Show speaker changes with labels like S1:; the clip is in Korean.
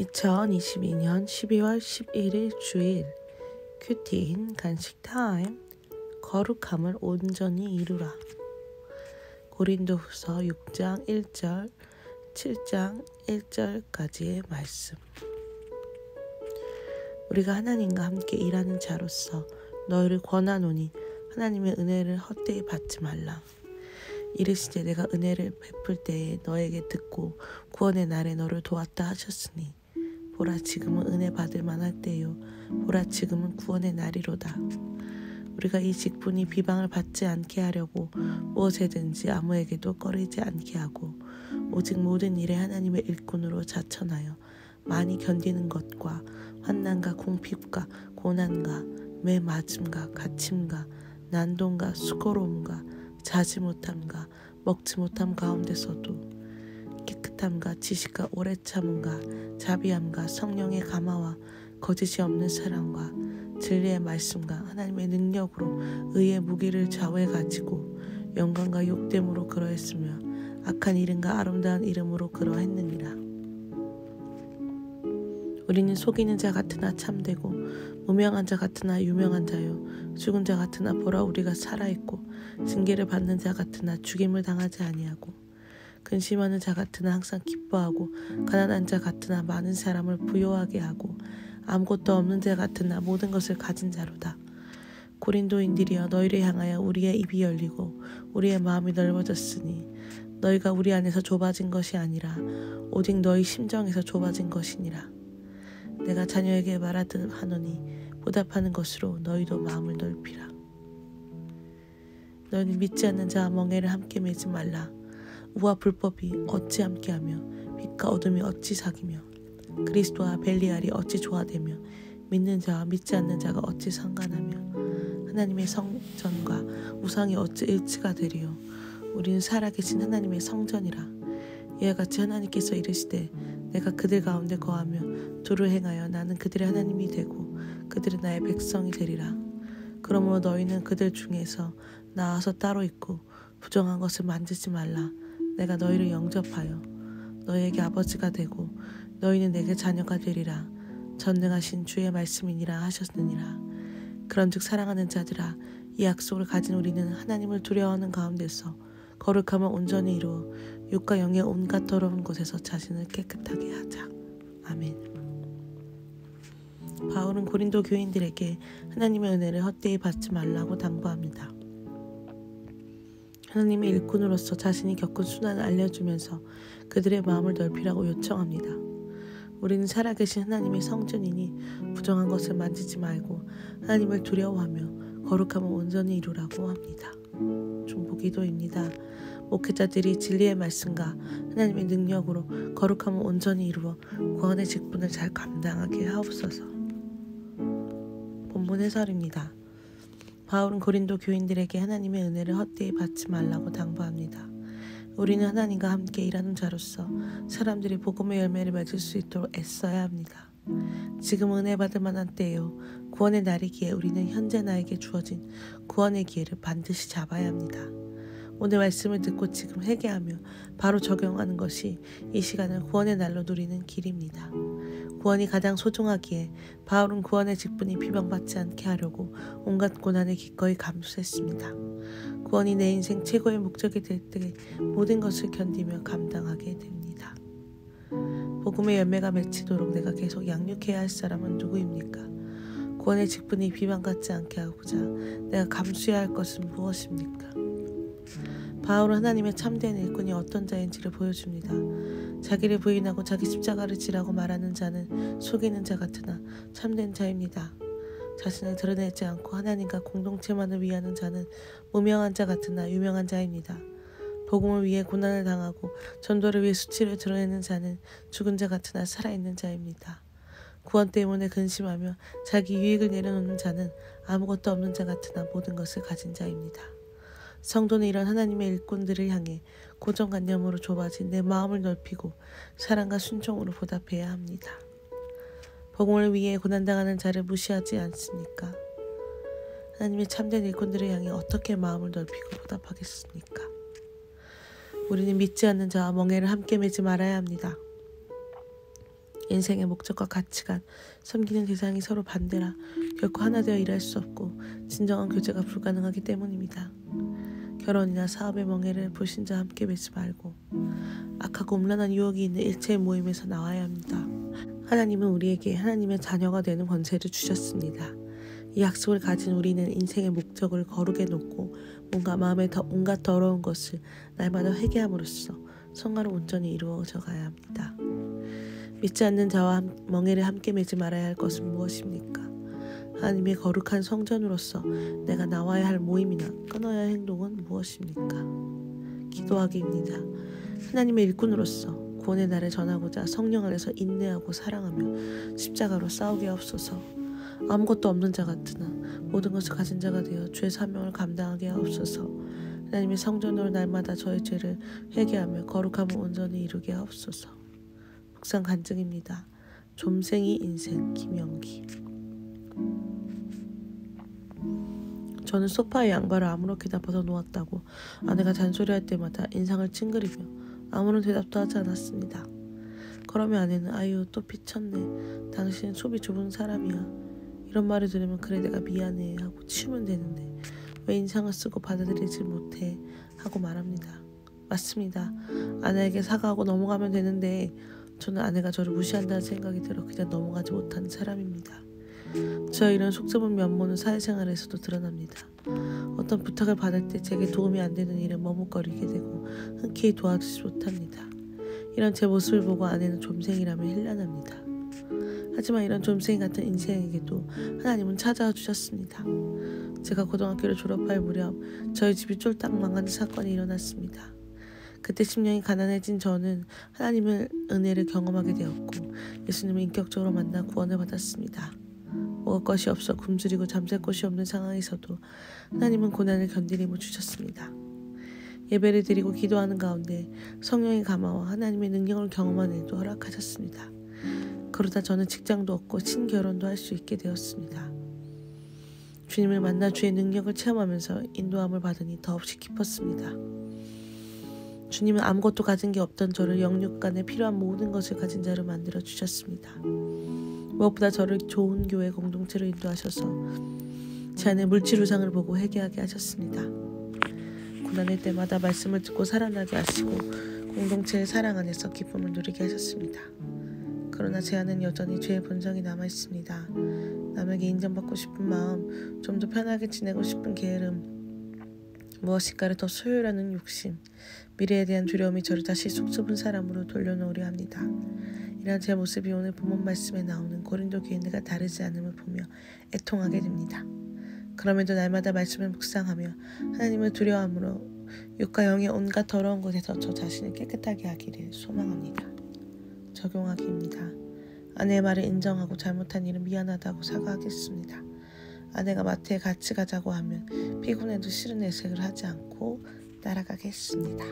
S1: 2022년 12월 11일 주일 큐티인 간식 타임. 거룩함을 온전히 이루라. 고린도후서 6장 1절 7장 1절까지의 말씀. 우리가 하나님과 함께 일하는 자로서 너희를 권하노니 하나님의 은혜를 헛되이 받지 말라. 이르시되 내가 은혜를 베풀 때에 너에게 듣고 구원의 날에 너를 도왔다 하셨으니 보라 지금은 은혜 받을 만할 때요 보라 지금은 구원의 날이로다. 우리가 이 직분이 비방을 받지 않게 하려고 무엇에든지 아무에게도 꺼리지 않게 하고 오직 모든 일에 하나님의 일꾼으로 자천하여 많이 견디는 것과 환난과 궁핍과 고난과 매맞음과 갇힘과 난동과 수고로움과 자지 못함과 먹지 못함 가운데서도 깨끗함과 지식과 오래 참음과 자비함과 성령의 감화와 거짓이 없는 사랑과 진리의 말씀과 하나님의 능력으로 의의 무기를 좌우에 가지고 영광과 욕됨으로 그러했으며 악한 이름과 아름다운 이름으로 그러했느니라. 우리는 속이는 자 같으나 참되고 무명한 자 같으나 유명한 자요 죽은 자 같으나 보라 우리가 살아있고 징계를 받는 자 같으나 죽임을 당하지 아니하고 근심하는 자 같으나 항상 기뻐하고 가난한 자 같으나 많은 사람을 부요하게 하고 아무것도 없는 자 같으나 모든 것을 가진 자로다. 고린도인들이여 너희를 향하여 우리의 입이 열리고 우리의 마음이 넓어졌으니 너희가 우리 안에서 좁아진 것이 아니라 오직 너희 심정에서 좁아진 것이니라. 내가 자녀에게 말하듯 하노니 보답하는 것으로 너희도 마음을 넓히라. 너희는 믿지 않는 자와 멍에를 함께 매지 말라. 우와 불법이 어찌 함께하며 빛과 어둠이 어찌 사귀며 그리스도와 벨리알이 어찌 조화되며 믿는 자와 믿지 않는 자가 어찌 상관하며 하나님의 성전과 우상이 어찌 일치가 되리요. 우리는 살아계신 하나님의 성전이라. 이와 같이 하나님께서 이르시되 내가 그들 가운데 거하며 두를 행하여 나는 그들의 하나님이 되고 그들은 나의 백성이 되리라. 그러므로 너희는 그들 중에서 나와서 따로 있고 부정한 것을 만지지 말라. 내가 너희를 영접하여 너희에게 아버지가 되고 너희는 내게 자녀가 되리라. 전능하신 주의 말씀이니라 하셨느니라. 그런즉 사랑하는 자들아 이 약속을 가진 우리는 하나님을 두려워하는 가운데서 거룩함을 온전히 이루어 육과 영의 온갖 더러운 곳에서 자신을 깨끗하게 하자. 아멘. 바울은 고린도 교인들에게 하나님의 은혜를 헛되이 받지 말라고 당부합니다. 하나님의 일꾼으로서 자신이 겪은 순환을 알려주면서 그들의 마음을 넓히라고 요청합니다. 우리는 살아계신 하나님의 성전이니 부정한 것을 만지지 말고 하나님을 두려워하며 거룩함을 온전히 이루라고 합니다. 중보기도입니다. 목회자들이 진리의 말씀과 하나님의 능력으로 거룩함을 온전히 이루어 구원의 직분을 잘 감당하게 하옵소서. 본문 해설입니다. 바울은 고린도 교인들에게 하나님의 은혜를 헛되이 받지 말라고 당부합니다. 우리는 하나님과 함께 일하는 자로서 사람들이 복음의 열매를 맺을 수 있도록 애써야 합니다. 지금 은혜 받을 만한 때요 구원의 날이기에 우리는 현재 나에게 주어진 구원의 기회를 반드시 잡아야 합니다. 오늘 말씀을 듣고 지금 회개하며 바로 적용하는 것이 이 시간을 구원의 날로 누리는 길입니다. 구원이 가장 소중하기에 바울은 구원의 직분이 비방받지 않게 하려고 온갖 고난을 기꺼이 감수했습니다. 구원이 내 인생 최고의 목적이 될 때 모든 것을 견디며 감당하게 됩니다. 복음의 열매가 맺히도록 내가 계속 양육해야 할 사람은 누구입니까? 구원의 직분이 비방받지 않게 하고자 내가 감수해야 할 것은 무엇입니까? 바울은 하나님의 참된 일꾼이 어떤 자인지를 보여줍니다. 자기를 부인하고 자기 십자가를 지라고 말하는 자는 속이는 자 같으나 참된 자입니다. 자신을 드러내지 않고 하나님과 공동체만을 위하는 자는 무명한 자 같으나 유명한 자입니다. 복음을 위해 고난을 당하고 전도를 위해 수치를 드러내는 자는 죽은 자 같으나 살아있는 자입니다. 구원 때문에 근심하며 자기 유익을 내려놓는 자는 아무것도 없는 자 같으나 모든 것을 가진 자입니다. 성도는 이런 하나님의 일꾼들을 향해 고정관념으로 좁아진 내 마음을 넓히고 사랑과 순종으로 보답해야 합니다. 복음을 위해 고난당하는 자를 무시하지 않습니까? 하나님의 참된 일꾼들을 향해 어떻게 마음을 넓히고 보답하겠습니까? 우리는 믿지 않는 자와 멍에를 함께 매지 말아야 합니다. 인생의 목적과 가치관, 섬기는 대상이 서로 반대라 결코 하나 되어 일할 수 없고 진정한 교제가 불가능하기 때문입니다. 결혼이나 사업의 멍해를 불신자 함께 맺지 말고 악하고 음란한 유혹이 있는 일체의 모임에서 나와야 합니다. 하나님은 우리에게 하나님의 자녀가 되는 권세를 주셨습니다. 이 약속을 가진 우리는 인생의 목적을 거룩에 놓고 뭔가 마음에 온갖 더러운 것을 날마다 회개함으로써 성화로 온전히 이루어져 가야 합니다. 믿지 않는 자와 멍에를 함께 맺지 말아야 할 것은 무엇입니까? 하나님의 거룩한 성전으로서 내가 나와야 할 모임이나 끊어야 할 행동은 무엇입니까? 기도하기입니다. 하나님의 일꾼으로서 구원의 날을 전하고자 성령 안에서 인내하고 사랑하며 십자가로 싸우게 하옵소서. 아무것도 없는 자 같으나 모든 것을 가진 자가 되어 주의 사명을 감당하게 하옵소서. 하나님의 성전으로 날마다 저의 죄를 회개하며 거룩함을 온전히 이루게 하옵소서. 묵상 간증입니다. 좀생이 인생 김영기. 저는 소파에 양발을 아무렇게나 벗어놓았다고 아내가 잔소리할 때마다 인상을 찡그리며 아무런 대답도 하지 않았습니다. 그러면 아내는 아유 또 삐쳤네. 당신은 속이 좁은 사람이야. 이런 말을 들으면 그래 내가 미안해 하고 치우면 되는데 왜 인상을 쓰고 받아들이지 못해 하고 말합니다. 맞습니다. 아내에게 사과하고 넘어가면 되는데 저는 아내가 저를 무시한다는 생각이 들어 그냥 넘어가지 못하는 사람입니다. 저의 이런 속 좁은 면모는 사회생활에서도 드러납니다. 어떤 부탁을 받을 때 제게 도움이 안 되는 일에 머뭇거리게 되고 흔쾌히 도와주지 못합니다. 이런 제 모습을 보고 아내는 좀생이라며 힐난합니다. 하지만 이런 좀생이 같은 인생에게도 하나님은 찾아와 주셨습니다. 제가 고등학교를 졸업할 무렵 저희 집이 쫄딱 망하는 사건이 일어났습니다. 그때 심령이 가난해진 저는 하나님의 은혜를 경험하게 되었고 예수님을 인격적으로 만나 구원을 받았습니다. 먹을 것이 없어 굶주리고 잠잘 곳이 없는 상황에서도 하나님은 고난을 견디림을 주셨습니다. 예배를 드리고 기도하는 가운데 성령이 감화와 하나님의 능력을 경험하는 일도 허락하셨습니다. 그러다 저는 직장도 얻고 신결혼도 할 수 있게 되었습니다. 주님을 만나 주의 능력을 체험하면서 인도함을 받으니 더없이 기뻤습니다. 주님은 아무것도 가진 게 없던 저를 영육간에 필요한 모든 것을 가진 자로 만들어 주셨습니다. 무엇보다 저를 좋은 교회 공동체로 인도하셔서 제 안에 물질 우상을 보고 회개하게 하셨습니다. 고난의 때마다 말씀을 듣고 살아나게 하시고 공동체의 사랑 안에서 기쁨을 누리게 하셨습니다. 그러나 제 안엔 여전히 죄의 본성이 남아있습니다. 남에게 인정받고 싶은 마음, 좀 더 편하게 지내고 싶은 게으름, 무엇인가를 더 소유하는 욕심, 미래에 대한 두려움이 저를 다시 속 좁은 사람으로 돌려놓으려 합니다. 이런 제 모습이 오늘 본문 말씀에 나오는 고린도 교인들과 다르지 않음을 보며 애통하게 됩니다. 그럼에도 날마다 말씀을 묵상하며 하나님을 두려워함으로 육과 영의 온갖 더러운 것에서 저 자신을 깨끗하게 하기를 소망합니다. 적용하기입니다. 아내의 말을 인정하고 잘못한 일은 미안하다고 사과하겠습니다. 아내가 마트에 같이 가자고 하면 피곤해도 싫은 내색을 하지 않고 따라가겠습니다.